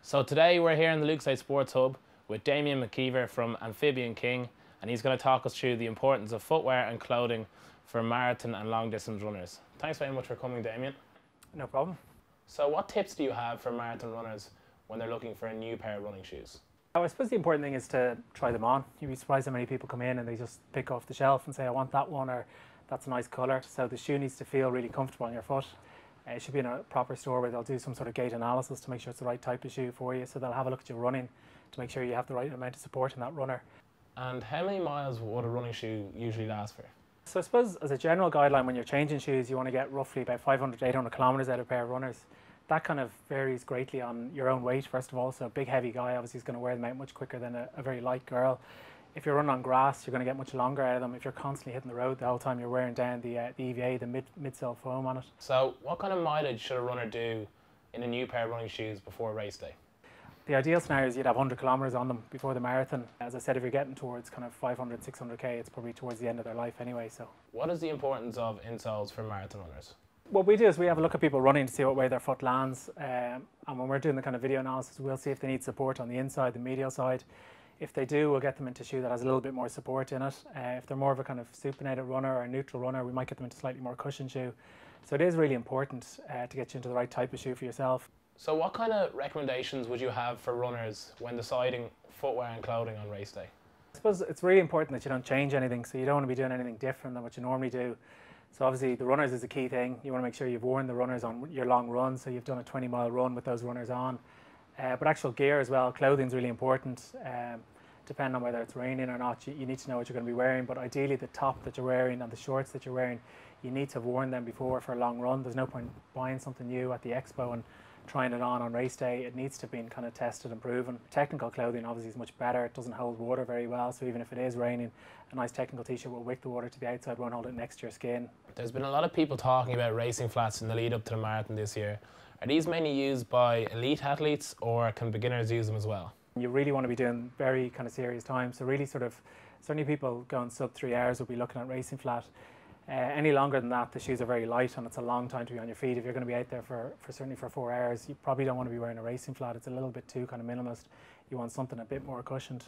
So today we're here in the Luxide Sports Hub with Damien McKeever from Amphibian King, and he's going to talk us through the importance of footwear and clothing for marathon and long distance runners. Thanks very much for coming, Damien. No problem. So what tips do you have for marathon runners when they're looking for a new pair of running shoes? I suppose the important thing is to try them on. You'd be surprised how many people come in and they just pick off the shelf and say, I want that one, or that's a nice colour. So the shoe needs to feel really comfortable on your foot. It should be in a proper store where they'll do some sort of gait analysis to make sure it's the right type of shoe for you. So they'll have a look at your running to make sure you have the right amount of support in that runner. And how many miles would a running shoe usually last for? So I suppose as a general guideline, when you're changing shoes, you want to get roughly about 500 to 800 kilometres out of a pair of runners. That kind of varies greatly on your own weight, first of all. So a big heavy guy obviously is going to wear them out much quicker than a very light girl. If you're running on grass, you're going to get much longer out of them. If you're constantly hitting the road the whole time, you're wearing down the EVA, the midsole foam on it. So what kind of mileage should a runner do in a new pair of running shoes before race day? The ideal scenario is you'd have 100 kilometres on them before the marathon. As I said, if you're getting towards kind of 500, 600k, it's probably towards the end of their life anyway. So, what is the importance of insoles for marathon runners? What we do is we have a look at people running to see what way their foot lands. And when we're doing the kind of video analysis, we'll see if they need support on the inside, the medial side. If they do, we'll get them into a shoe that has a little bit more support in it. If they're more of a kind of supinated runner or a neutral runner, we might get them into a slightly more cushion shoe. So it is really important to get you into the right type of shoe for yourself. So what kind of recommendations would you have for runners when deciding footwear and clothing on race day? I suppose it's really important that you don't change anything, so you don't want to be doing anything different than what you normally do. So obviously the runners is a key thing. You want to make sure you've worn the runners on your long run, so you've done a 20-mile run with those runners on. But actual gear as well, clothing is really important. Depending on whether it's raining or not, you need to know what you're going to be wearing. But ideally the top that you're wearing and the shorts that you're wearing, you need to have worn them before for a long run. There's no point buying something new at the expo and trying it on race day. It needs to have been kind of tested and proven. Technical clothing obviously is much better. It doesn't hold water very well, so even if it is raining, a nice technical t-shirt will wick the water to the outside, won't hold it next to your skin. There's been a lot of people talking about racing flats in the lead up to the marathon this year. Are these mainly used by elite athletes, or can beginners use them as well? You really want to be doing very kind of serious time, so really certainly people going sub 3 hours will be looking at racing flat. Any longer than that, the shoes are very light and it's a long time to be on your feet. If you're going to be out there for certainly for 4 hours, you probably don't want to be wearing a racing flat. It's a little bit too kind of minimalist. You want something a bit more cushioned.